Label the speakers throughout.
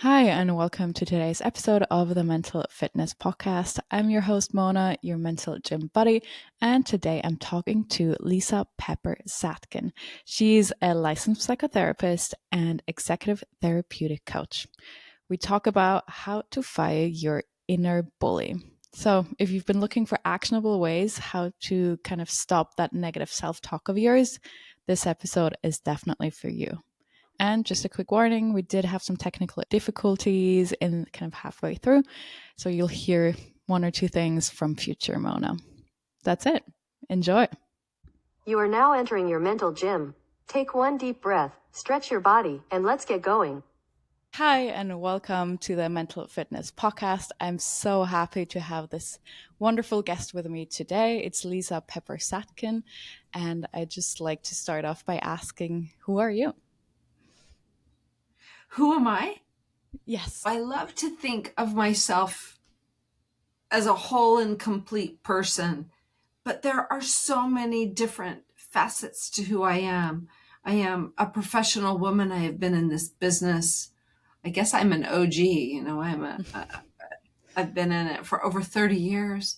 Speaker 1: Hi, and welcome to today's episode of the Mental Fitness Podcast. I'm your host, Mona, your mental gym buddy, and today I'm talking to Lisa Pepper-Satkin. She's a licensed psychotherapist and executive therapeutic coach. We talk about how to fire your inner bully. So, if you've been looking for actionable ways how to kind of stop that negative self talk of yours, this episode is definitely for you. And just a quick warning, we did have some technical difficulties in kind of halfway through. So you'll hear one or two things from future Mona. That's it. Enjoy.
Speaker 2: You are now entering your mental gym. Take one deep breath, stretch your body, and let's get going.
Speaker 1: Hi, and welcome to the Mental Fitness Podcast. I'm so happy to have this wonderful guest with me today. It's Lisa Pepper-Satkin. And I'd just like to start off by asking, who are you?
Speaker 3: Who am I?
Speaker 1: Yes.
Speaker 3: I love to think of myself as a whole and complete person, but there are so many different facets to who I am. I am a professional woman. I have been in this business. I guess I'm an OG, I've been in it for over 30 years.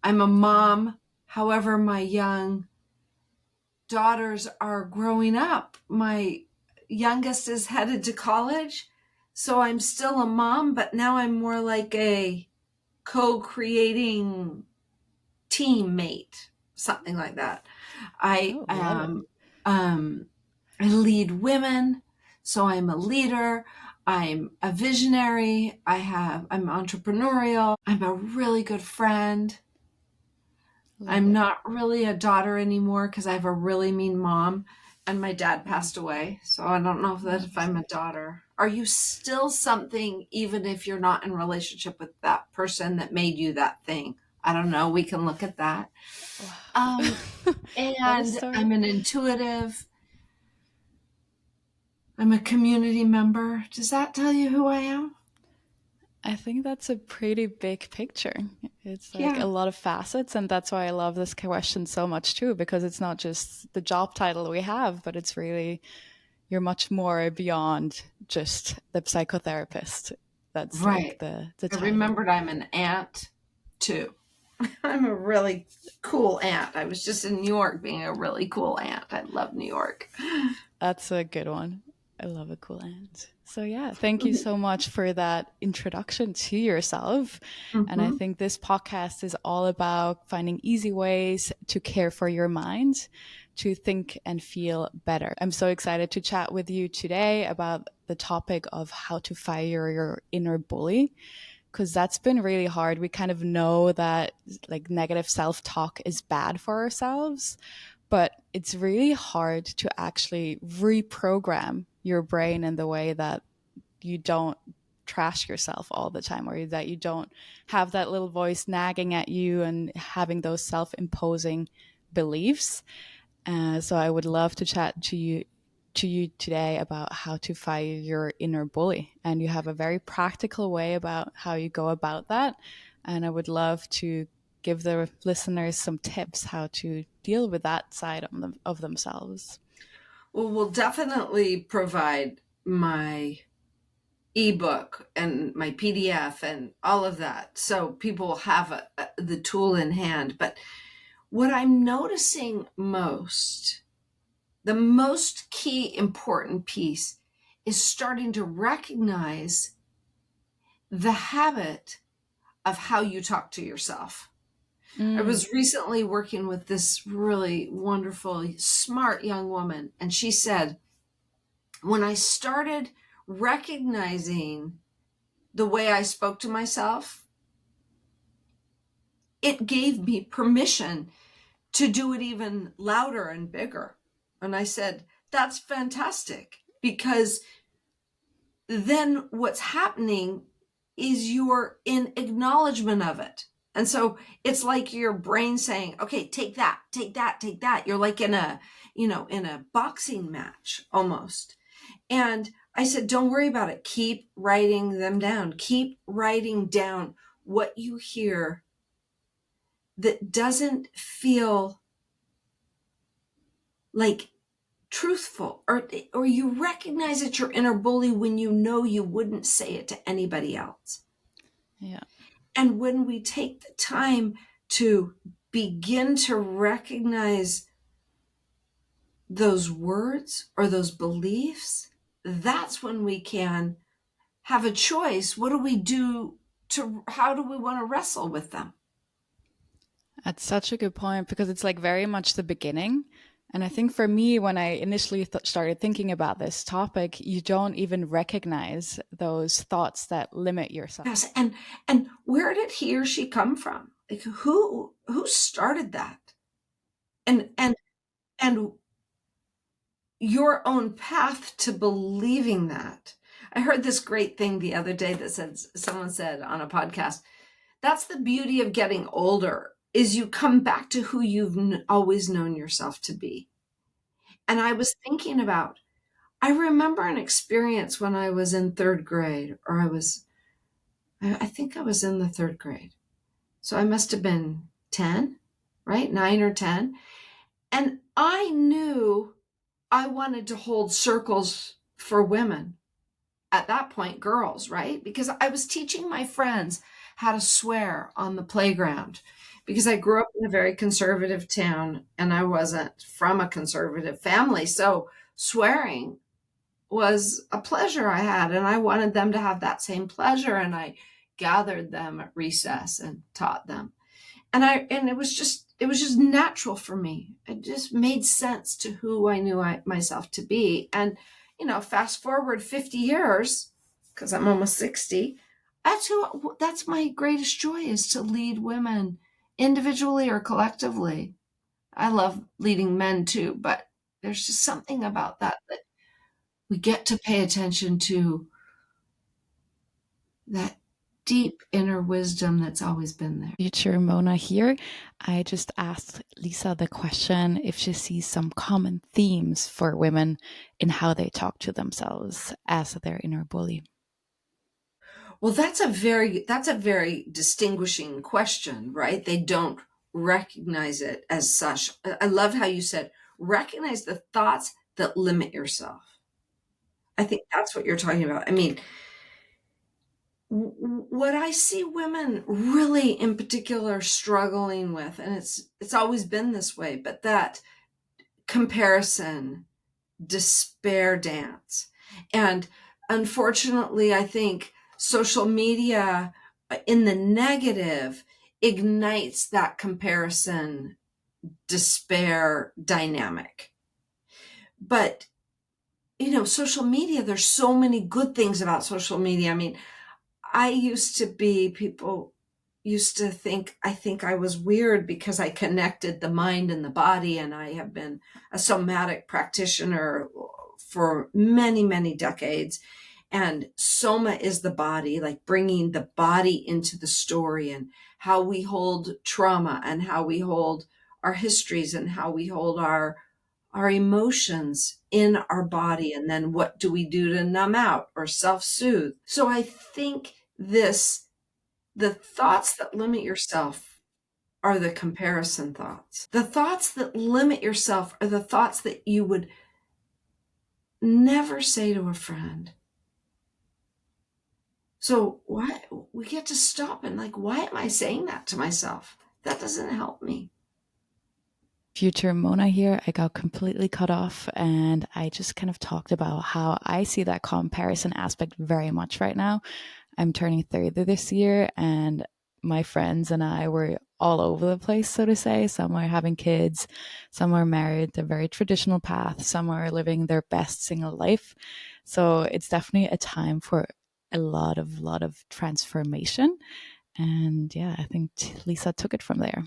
Speaker 3: I'm a mom. However, my young daughters are growing up. My youngest is headed to college. So I'm still a mom, but now I'm more like a co-creating teammate, something like that. I I lead women, so I'm a leader. I'm a visionary. I'm entrepreneurial. I'm a really good friend. I'm not really a daughter anymore because I have a really mean mom and my dad passed away. So I don't know if I'm a daughter. Are you still something even if you're not in relationship with that person that made you that thing? I don't know. We can look at that. And I'm an intuitive. I'm a community member. Does that tell you who I am?
Speaker 1: I think that's a pretty big picture. It's like a lot of facets, and that's why I love this question so much too, because it's not just the job title we have, but it's really, you're much more beyond just the psychotherapist. That's
Speaker 3: right.
Speaker 1: Like the title.
Speaker 3: I remembered I'm an aunt too. I'm a really cool aunt. I was just in New York being a really cool aunt. I love New York.
Speaker 1: That's a good one. I love a cool aunt. So yeah, thank you so much for that introduction to yourself. Mm-hmm. And I think this podcast is all about finding easy ways to care for your mind, to think and feel better. I'm so excited to chat with you today about the topic of how to fire your inner bully, because that's been really hard. We kind of know that like negative self-talk is bad for ourselves, but it's really hard to actually reprogram your brain in the way that you don't trash yourself all the time, or that you don't have that little voice nagging at you and having those self-imposing beliefs. So I would love to chat to you today about how to fire your inner bully. And you have a very practical way about how you go about that. And I would love to give the listeners some tips how to deal with that side of themselves.
Speaker 3: Well, we'll definitely provide my ebook and my PDF and all of that, so people have the tool in hand. But what I'm noticing the most key important piece is starting to recognize the habit of how you talk to yourself. I was recently working with this really wonderful, smart young woman, and she said, when I started recognizing the way I spoke to myself, it gave me permission to do it even louder and bigger. And I said, that's fantastic, because then what's happening is you're in acknowledgement of it. And so it's like your brain saying, okay, take that, take that, take that. You're like in a boxing match almost. And I said, don't worry about it. Keep writing them down. Keep writing down what you hear that doesn't feel like truthful, or you recognize it's your inner bully when you know you wouldn't say it to anybody else.
Speaker 1: Yeah.
Speaker 3: And when we take the time to begin to recognize those words or those beliefs, that's when we can have a choice. What do we do how do we want to wrestle with them?
Speaker 1: That's such a good point, because it's like very much the beginning. And I think for me, when I initially started thinking about this topic, you don't even recognize those thoughts that limit yourself.
Speaker 3: Yes, and where did he or she come from? Like who started that? And your own path to believing that. I heard this great thing the other day that someone said on a podcast, that's the beauty of getting older, is you come back to who you've always known yourself to be. And I was thinking about, I remember an experience when I was in third grade, or I think I was in the third grade. So I must have been 10, right? 9 or 10. And I knew I wanted to hold circles for women. At that point, girls, right? Because I was teaching my friends how to swear on the playground, because I grew up in a very conservative town and I wasn't from a conservative family. So swearing was a pleasure I had, and I wanted them to have that same pleasure. And I gathered them at recess and taught them. And it was just natural for me. It just made sense to who I knew myself to be. And, fast forward 50 years, because I'm almost 60, that's my greatest joy, is to lead women individually or collectively. I love leading men too, but there's just something about that we get to pay attention to, that deep inner wisdom that's always been there.
Speaker 1: Future Mona here. I just asked Lisa the question if she sees some common themes for women in how they talk to themselves as their inner bully.
Speaker 3: Well, that's a very distinguishing question, right? They don't recognize it as such. I love how you said, recognize the thoughts that limit yourself. I think that's what you're talking about. I mean, what I see women really in particular struggling with, and it's always been this way, but that comparison, despair dance. And unfortunately, I think social media in the negative ignites that comparison, despair dynamic. But, social media, there's so many good things about social media. I mean, people used to think I was weird because I connected the mind and the body, and I have been a somatic practitioner for many, many decades. And soma is the body, like bringing the body into the story, and how we hold trauma, and how we hold our histories, and how we hold our emotions in our body. And then what do we do to numb out or self-soothe? So I think the thoughts that limit yourself are the comparison thoughts. The thoughts that limit yourself are the thoughts that you would never say to a friend. So we get to stop and why am I saying that to myself? That doesn't help me.
Speaker 1: Future Mona here. I got completely cut off, and I just kind of talked about how I see that comparison aspect very much right now. I'm turning 30 this year, and my friends and I were all over the place, so to say. Some are having kids, some are married, the very traditional path, some are living their best single life. So it's definitely a time for a lot of transformation. And yeah, I think Lisa took it from there.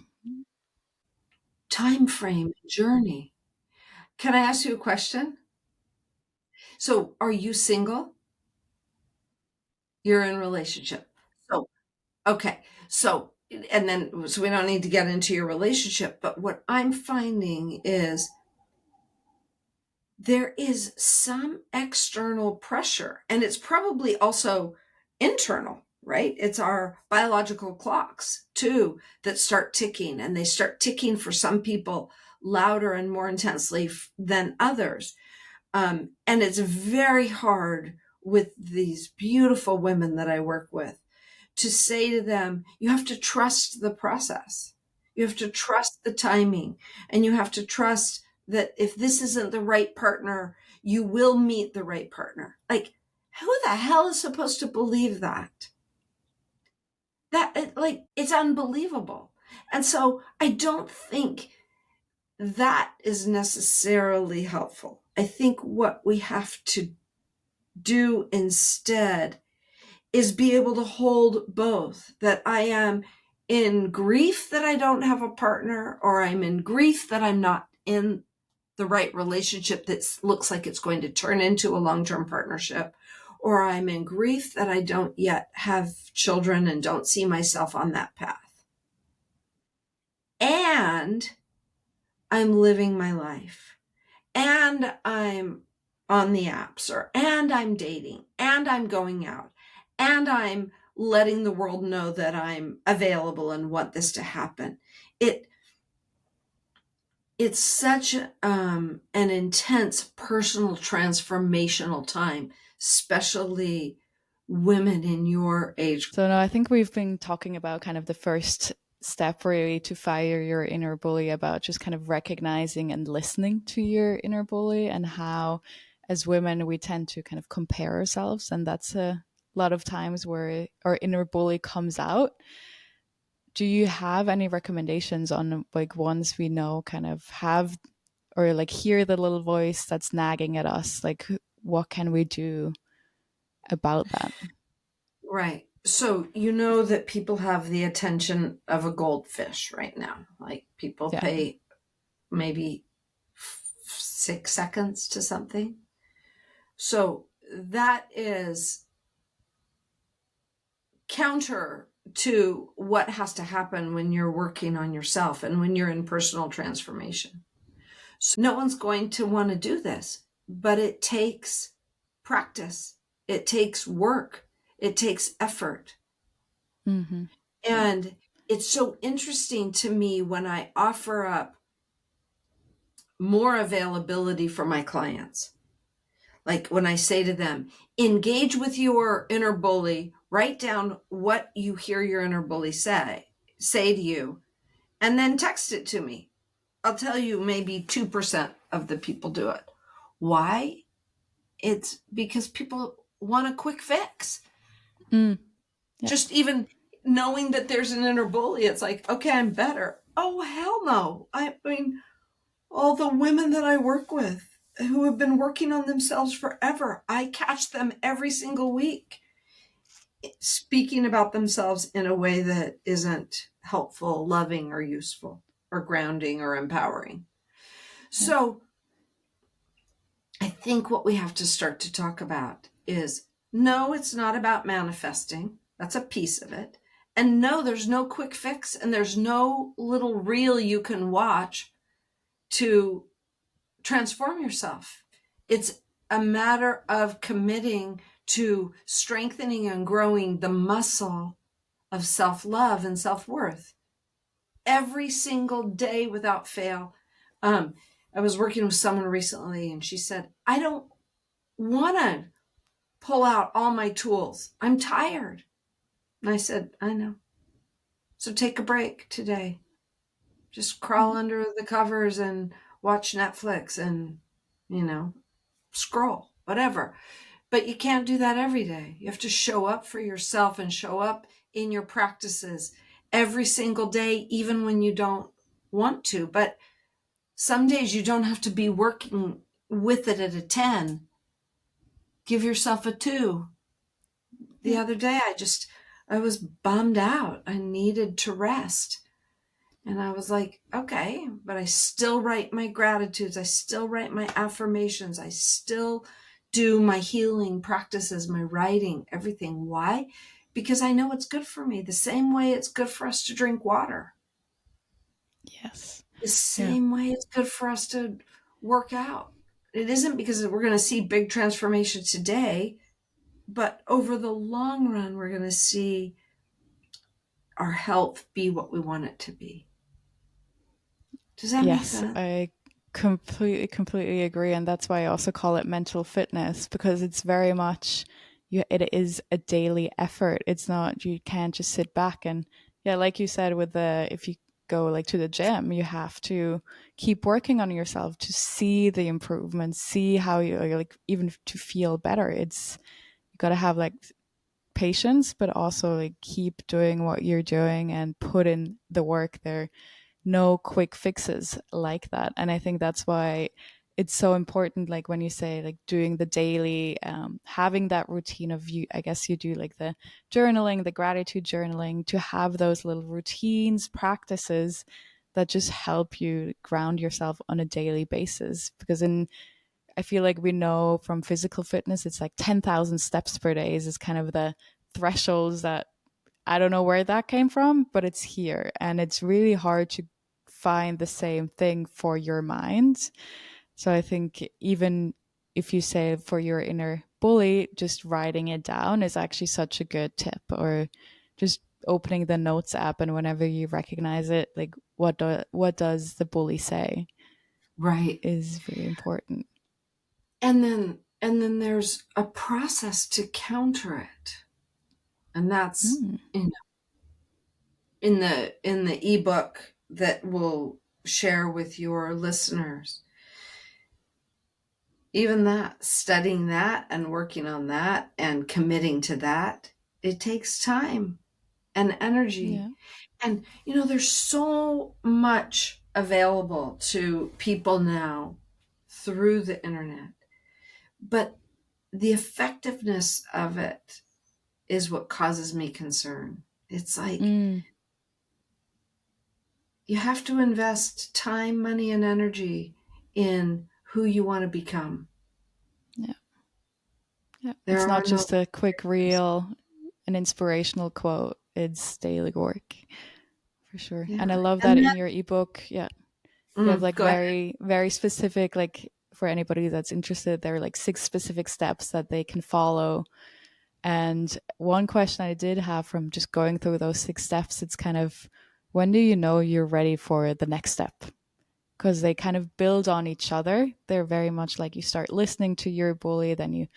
Speaker 3: Time frame, journey. Can I ask you a question? So are you single? You're in a relationship. So, okay. So we don't need to get into your relationship, but what I'm finding is there is some external pressure, and it's probably also internal, right? It's our biological clocks too that start ticking, and they start ticking for some people louder and more intensely than others. And it's very hard with these beautiful women that I work with to say to them, you have to trust the process. You have to trust the timing, and you have to trust that if this isn't the right partner, you will meet the right partner. Like, who the hell is supposed to believe that? It's unbelievable. And so I don't think that is necessarily helpful. I think what we have to do instead is be able to hold both, that I am in grief that I don't have a partner, or I'm in grief that I'm not in the right relationship that looks like it's going to turn into a long-term partnership, or I'm in grief that I don't yet have children and don't see myself on that path. And I'm living my life, and I'm on the apps, and I'm dating, and I'm going out, and I'm letting the world know that I'm available and want this to happen. It's such an intense personal transformational time, especially women in your age.
Speaker 1: So no, I think we've been talking about kind of the first step really to fire your inner bully, about just kind of recognizing and listening to your inner bully, and how as women we tend to kind of compare ourselves, and that's a lot of times where our inner bully comes out. Do you have any recommendations on, like, once we know kind of have or like hear the little voice that's nagging at us, like what can we do about that?
Speaker 3: Right. So you know that people have the attention of a goldfish right now. Like, people
Speaker 1: Yeah.
Speaker 3: pay maybe 6 seconds to something. So that is counter to what has to happen when you're working on yourself and when you're in personal transformation. So no one's going to want to do this, but it takes practice. It takes work. It takes effort.
Speaker 1: Mm-hmm.
Speaker 3: And it's so interesting to me when I offer up more availability for my clients. Like, when I say to them, engage with your inner bully, write down what you hear your inner bully say to you, and then text it to me. I'll tell you, maybe 2% of the people do it. Why? It's because people want a quick fix.
Speaker 1: Yeah.
Speaker 3: Just even knowing that there's an inner bully, it's like, okay, I'm better. Oh, hell no. I mean, all the women that I work with who have been working on themselves forever, I catch them every single week speaking about themselves in a way that isn't helpful, loving, or useful, or grounding, or empowering. So I think what we have to start to talk about is, no, it's not about manifesting. That's a piece of it. And no, there's no quick fix, and there's no little reel you can watch to transform yourself. It's a matter of committing to strengthening and growing the muscle of self-love and self-worth every single day without fail. I was working with someone recently, and she said, I don't want to pull out all my tools. I'm tired. And I said, I know. So take a break today. Just crawl under the covers and watch Netflix and, scroll, whatever. But you can't do that every day. You have to show up for yourself and show up in your practices every single day, even when you don't want to. But some days you don't have to be working with it at a 10. Give yourself a 2. The other day, I was bummed out. I needed to rest. And I was like, okay, but I still write my gratitudes. I still write my affirmations. I still do my healing practices, my writing, everything. Why? Because I know it's good for me. The same way it's good for us to drink water.
Speaker 1: Yes.
Speaker 3: The same way it's good for us to work out. It isn't because we're going to see big transformation today, but over the long run, we're going to see our health be what we want it to be. Does that make sense?
Speaker 1: Completely agree. And that's why I also call it mental fitness, because it's very much, it is a daily effort. It's not, you can't just sit back and, yeah, like you said, with if you go like to the gym, you have to keep working on yourself to see the improvements, see how you're like, even to feel better. You got to have like patience, but also like keep doing what you're doing and put in the work there. No quick fixes like that. And I think that's why it's so important, like when you say like doing the daily, having that routine of, you, I guess you do like the journaling, the gratitude journaling, to have those little routines, practices that just help you ground yourself on a daily basis. Because I feel like we know from physical fitness, it's like 10,000 steps per day is kind of the thresholds that, I don't know where that came from, but it's here. And it's really hard to find the same thing for your mind. So I think even if you say for your inner bully, just writing it down is actually such a good tip, or just opening the notes app, and whenever you recognize it, like what does the bully say,
Speaker 3: Right.
Speaker 1: is really important.
Speaker 3: And then there's a process to counter it. And that's,
Speaker 1: Mm,
Speaker 3: you know, in the ebook that we'll share with your listeners. Even that, studying that and working on that and committing to that, it takes time and energy.
Speaker 1: yeah.
Speaker 3: And, there's so much available to people now through the internet. But the effectiveness of it is what causes me concern. It's like
Speaker 1: Mm,
Speaker 3: you have to invest time, money, and energy in who you want to become.
Speaker 1: yeah. Yeah.
Speaker 3: There
Speaker 1: It's
Speaker 3: are
Speaker 1: not
Speaker 3: no
Speaker 1: just a quick
Speaker 3: barriers.
Speaker 1: reel, an inspirational quote. It's daily work, for sure.
Speaker 3: Yeah.
Speaker 1: And I love that
Speaker 3: And
Speaker 1: in
Speaker 3: that,
Speaker 1: your ebook. Yeah. You have like
Speaker 3: go ahead.
Speaker 1: very, very specific, like for anybody that's interested, there are like 6 specific steps that they can follow. And one question I did have from just going through those 6 steps, it's kind of, when do you know you're ready for the next step? Because they kind of build on each other. They're very much like, you start listening to your bully, then you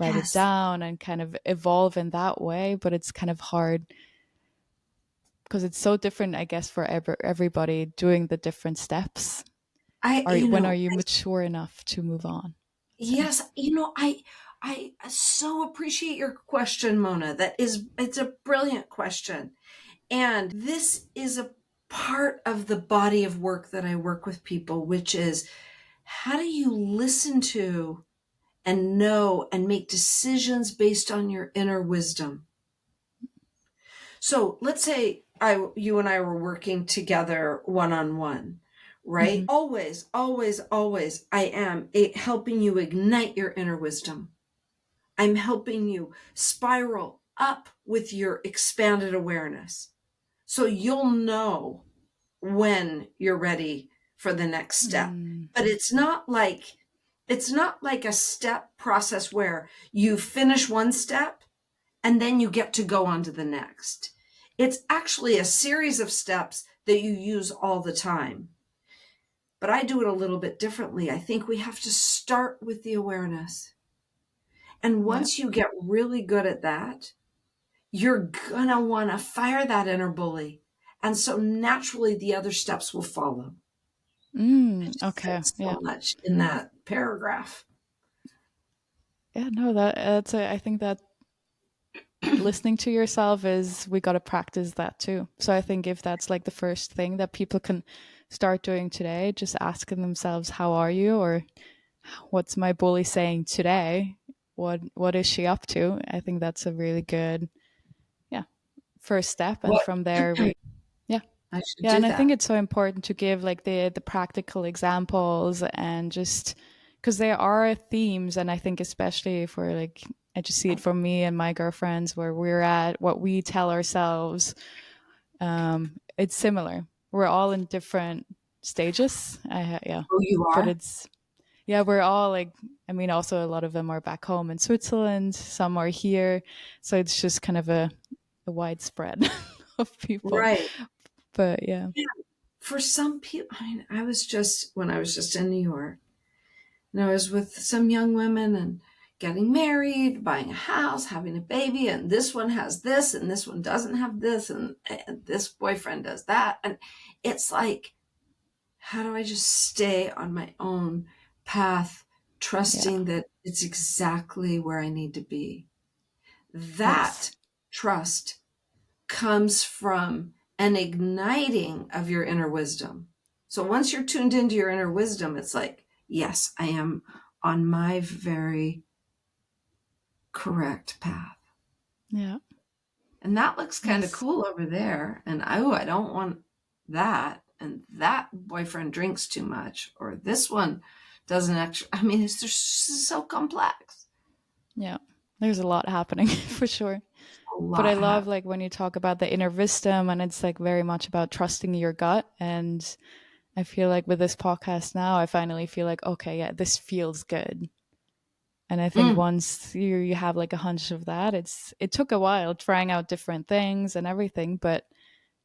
Speaker 1: write it
Speaker 3: Yes.
Speaker 1: down and kind of evolve in that way. But it's kind of hard because it's so different, I guess, for everybody doing the different steps.
Speaker 3: I,
Speaker 1: When are you mature enough to move on? Say,
Speaker 3: yes, I so appreciate your question, Mona. It's a brilliant question. And this is a part of the body of work that I work with people, which is how do you listen to and know and make decisions based on your inner wisdom? So let's say you and I were working together one on one, right?
Speaker 1: mm-hmm.
Speaker 3: Always, always, always, I am helping you ignite your inner wisdom. I'm helping you spiral up with your expanded awareness. So you'll know when you're ready for the next step.
Speaker 1: Mm,
Speaker 3: But it's not like a step process where you finish one step and then you get to go on to the next. It's actually a series of steps that you use all the time. But I do it a little bit differently. I think we have to start with the awareness. And
Speaker 1: yeah.
Speaker 3: once you get really good at that, you're gonna want to fire that inner bully. And so naturally the other steps will follow. I just
Speaker 1: Okay.
Speaker 3: said so
Speaker 1: Yeah.
Speaker 3: much in that paragraph.
Speaker 1: Yeah. No, I think that listening to yourself is, we got to practice that too. So I think if that's like the first thing that people can start doing today, just asking themselves, how are you? Or what's my bully saying today? What is she up to? I think that's a really good, yeah, first step. And
Speaker 3: What
Speaker 1: from there, yeah.
Speaker 3: I should
Speaker 1: Yeah,
Speaker 3: do
Speaker 1: and I think
Speaker 3: that.
Speaker 1: it's so important to give like the practical examples, and just because there are themes, and I think especially for like, I just see it from me and my girlfriends, where we're at, what we tell ourselves, it's similar. We're all in different stages. Yeah,
Speaker 3: Oh, you
Speaker 1: but
Speaker 3: are?
Speaker 1: it's, yeah, we're all like, I mean, also a lot of them are back home in Switzerland, some are here, so it's just kind of a widespread of people.
Speaker 3: Right.
Speaker 1: But yeah.
Speaker 3: for some people, I mean, when I was just in New York, and I was with some young women and getting married, buying a house, having a baby, and this one has this, and this one doesn't have this, and this boyfriend does that. And it's like, how do I just stay on my own path, trusting that it's exactly where I need to be? That
Speaker 1: Yes.
Speaker 3: trust comes from an igniting of your inner wisdom. So once you're tuned into your inner wisdom, it's like, yes, I am on my very correct path.
Speaker 1: Yeah.
Speaker 3: And that looks kind of
Speaker 1: Yes.
Speaker 3: cool over there. And oh, I don't want that. And that boyfriend drinks too much. Or this one doesn't actually, I mean, it's just so complex.
Speaker 1: Yeah. There's a lot happening for sure.
Speaker 3: A
Speaker 1: But I
Speaker 3: lot
Speaker 1: love
Speaker 3: happens.
Speaker 1: like when you talk about the inner wisdom, and it's like very much about trusting your gut. And I feel like with this podcast now, I finally feel like, okay, yeah, this feels good. And I think
Speaker 3: Mm,
Speaker 1: once you have like a hunch of that, it took a while trying out different things and everything, but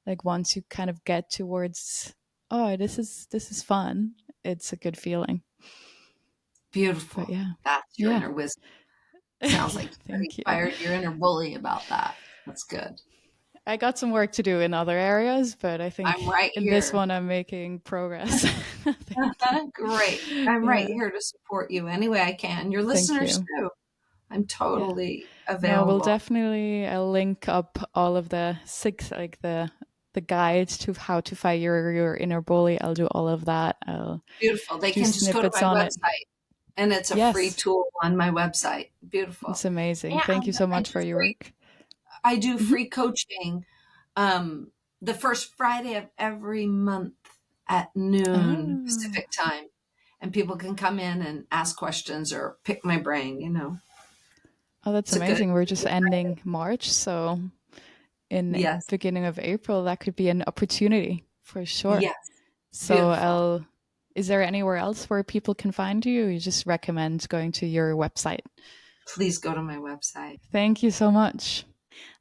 Speaker 1: like once you kind of get towards, oh, this is fun, it's a good feeling. But
Speaker 3: beautiful.
Speaker 1: yeah.
Speaker 3: That's your
Speaker 1: Yeah.
Speaker 3: inner wisdom. Sounds like you already
Speaker 1: Thank you.
Speaker 3: fired your inner bully about that. That's good.
Speaker 1: I got some work to do in other areas, but I
Speaker 3: I'm
Speaker 1: think
Speaker 3: right
Speaker 1: in this
Speaker 3: here.
Speaker 1: one I'm making progress. Thank you.
Speaker 3: Great. I'm right
Speaker 1: Yeah.
Speaker 3: here to support you any way I can. Your
Speaker 1: Thank
Speaker 3: listeners
Speaker 1: you.
Speaker 3: too. I'm
Speaker 1: Yeah.
Speaker 3: totally
Speaker 1: No, we'll
Speaker 3: available.
Speaker 1: definitely I'll link up all of the six, like the guides to how to fight your inner bully. I'll do all of that. I'll
Speaker 3: Beautiful. They
Speaker 1: do
Speaker 3: can just go to
Speaker 1: snippets
Speaker 3: my
Speaker 1: on it.
Speaker 3: website and it's a free
Speaker 1: Yes,
Speaker 3: tool on my website. Beautiful.
Speaker 1: it's amazing. Thank you
Speaker 3: And
Speaker 1: so much for your work.
Speaker 3: I do
Speaker 1: Hmm.
Speaker 3: free coaching the first Friday of every month at noon
Speaker 1: Oh.
Speaker 3: Pacific time. And people can come in and ask questions or pick my brain, you know.
Speaker 1: Oh, that's
Speaker 3: It's a good,
Speaker 1: amazing. We're just ending March, so in
Speaker 3: yes,
Speaker 1: beginning of April, that could be an opportunity for sure.
Speaker 3: yes,
Speaker 1: So
Speaker 3: beautiful.
Speaker 1: I'll. Is there anywhere else where people can find you? You just recommend going to your website.
Speaker 3: Please go to my website.
Speaker 1: Thank you so much.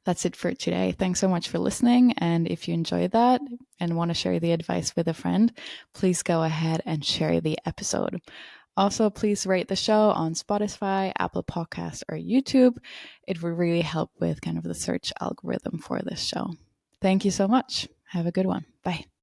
Speaker 1: That's it for today. Thanks so much for listening. And if you enjoyed that and want to share the advice with a friend, please go ahead and share the episode. Also, please rate the show on Spotify, Apple Podcasts, or YouTube. It would really help with kind of the search algorithm for this show. Thank you so much. Have a good one. Bye.